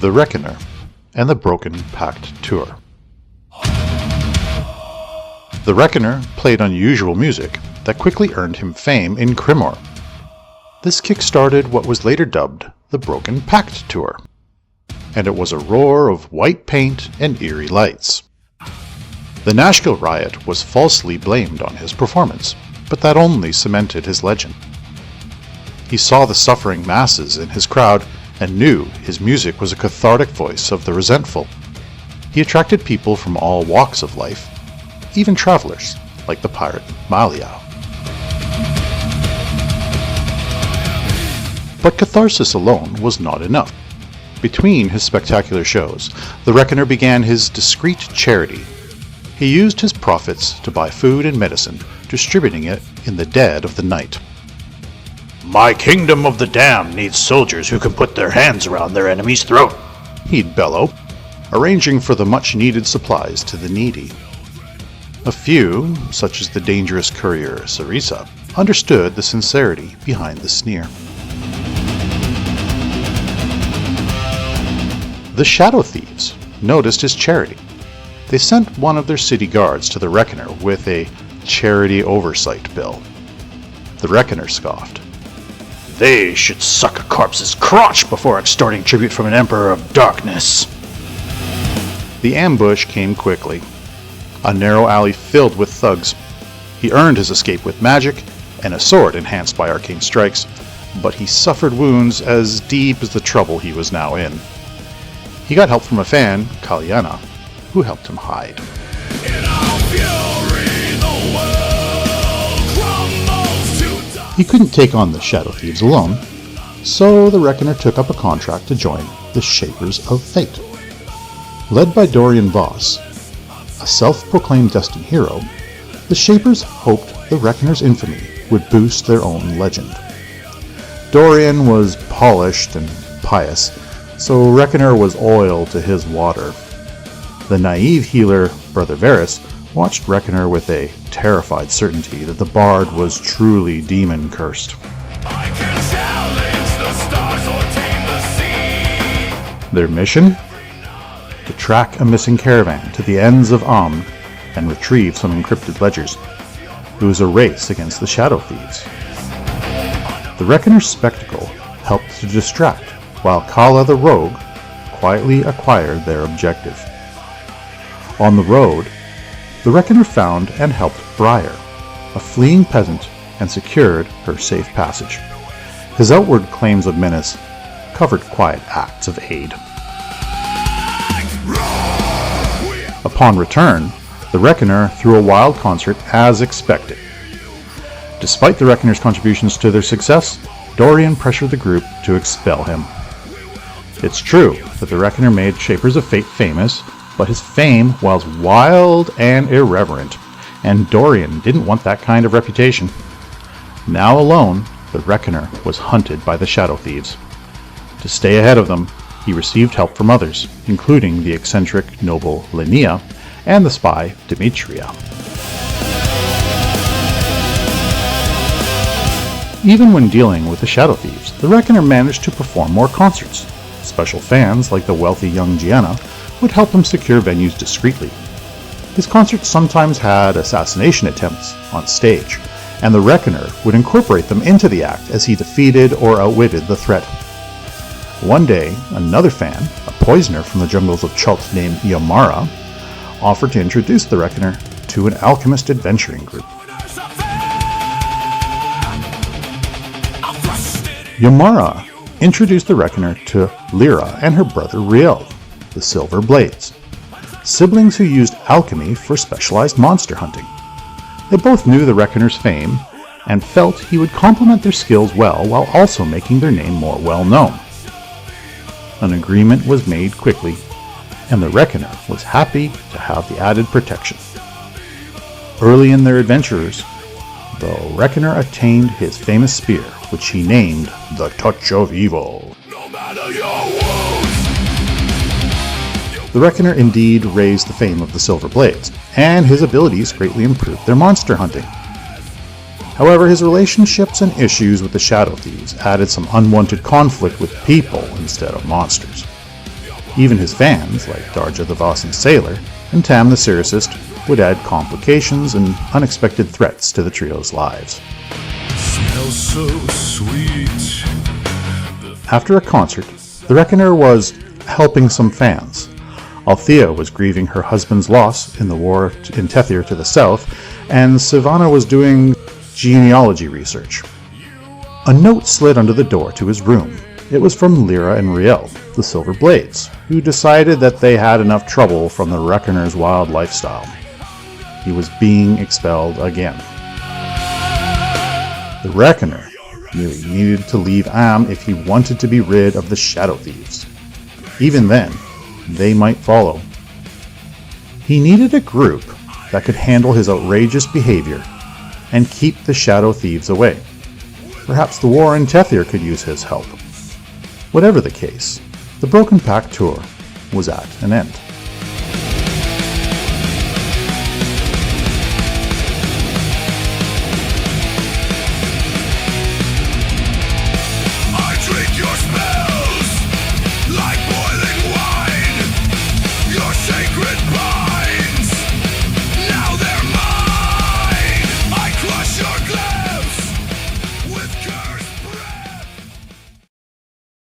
the Wrekkoner and the Broken Pact tour. The Wrekkoner played unusual music that quickly earned him fame in Crimor. This kick-started what was later dubbed the Broken Pact tour, and it was a roar of white paint and eerie lights. The Nashville riot was falsely blamed on his performance, but that only cemented his legend. He saw the suffering masses in his crowd and knew his music was a cathartic voice of the resentful. He attracted people from all walks of life, even travelers like the pirate Malignor. But catharsis alone was not enough. Between his spectacular shows, the Wrekkoner began his discreet charity. He used his profits to buy food and medicine, distributing it in the dead of the night. "My kingdom of the damned needs soldiers who can put their hands around their enemy's throat," he'd bellow, arranging for the much-needed supplies to the needy. A few, such as the dangerous courier Sarisa, understood the sincerity behind the sneer. The Shadow Thieves noticed his charity. They sent one of their city guards to the Wrekkoner with a charity oversight bill. The Wrekkoner scoffed. "They should suck a corpse's crotch before extorting tribute from an emperor of darkness." The ambush came quickly. A narrow alley filled with thugs. He earned his escape with magic and a sword enhanced by arcane strikes, but he suffered wounds as deep as the trouble he was now in. He got help from a fan, Kalyana, who helped him hide. He couldn't take on the Shadow Thieves alone, so the Wrekkoner took up a contract to join the Shapers of Fate. Led by Dorian Voss, a self-proclaimed destined hero, the Shapers hoped the Wrekkoner's infamy would boost their own legend. Dorian was polished and pious, so Wrekkoner was oil to his water. The naive healer, Brother Varys, watched Wrekkoner with a terrified certainty that the bard was truly demon-cursed. Their mission? To track a missing caravan to the ends of Amn and retrieve some encrypted ledgers. It was a race against the Shadow Thieves. The Wrekkoner's spectacle helped to distract, while Kala the Rogue quietly acquired their objective. On the road, the Wrekkoner found and helped Briar, a fleeing peasant, and secured her safe passage. His outward claims of menace covered quiet acts of aid. Upon return, the Wrekkoner threw a wild concert as expected. Despite the Wrekkoner's contributions to their success, Dorian pressured the group to expel him. It's true that the Wrekkoner made Shapers of Fate famous, but his fame was wild and irreverent, and Dorian didn't want that kind of reputation. Now alone, the Wrekkoner was hunted by the Shadow Thieves. To stay ahead of them, he received help from others, including the eccentric noble Linnea and the spy Demetria. Even when dealing with the Shadow Thieves, the Wrekkoner managed to perform more concerts. Special fans, like the wealthy young Gianna, would help him secure venues discreetly. His concerts sometimes had assassination attempts on stage, and the Wrekkoner would incorporate them into the act as he defeated or outwitted the threat. One day, another fan, a poisoner from the jungles of Chult named Yamara, offered to introduce the Wrekkoner to an alchemist adventuring group. Yamara introduced the Wrekkoner to Lyra and her brother Riel, the Silver Blades, siblings who used alchemy for specialized monster hunting. They both knew the Wrekkoner's fame and felt he would complement their skills well while also making their name more well-known. An agreement was made quickly, and the Wrekkoner was happy to have the added protection. Early in their adventures, the Wrekkoner attained his famous spear, which he named the Touch of Evil. No matter your wounds. The Wrekkoner indeed raised the fame of the Silver Blades, and his abilities greatly improved their monster hunting. However, his relationships and issues with the Shadow Thieves added some unwanted conflict with people instead of monsters. Even his fans, like Darja the Vossen Sailor and Tam the Syricist, would add complications and unexpected threats to the trio's lives. Smells so sweet. After a concert, the Wrekkoner was helping some fans. Althea was grieving her husband's loss in the war in Tethir to the south, and Sivana was doing genealogy research. A note slid under the door to his room. It was from Lyra and Riel, the Silver Blades, who decided that they had enough trouble from the Wrekkoner's wild lifestyle. He was being expelled again. The Wrekkoner knew he needed to leave Am if he wanted to be rid of the Shadow Thieves. Even then, they might follow. He needed a group that could handle his outrageous behavior and keep the Shadow Thieves away. Perhaps the war in Tethir could use his help. Whatever the case, the Broken Pact tour was at an end.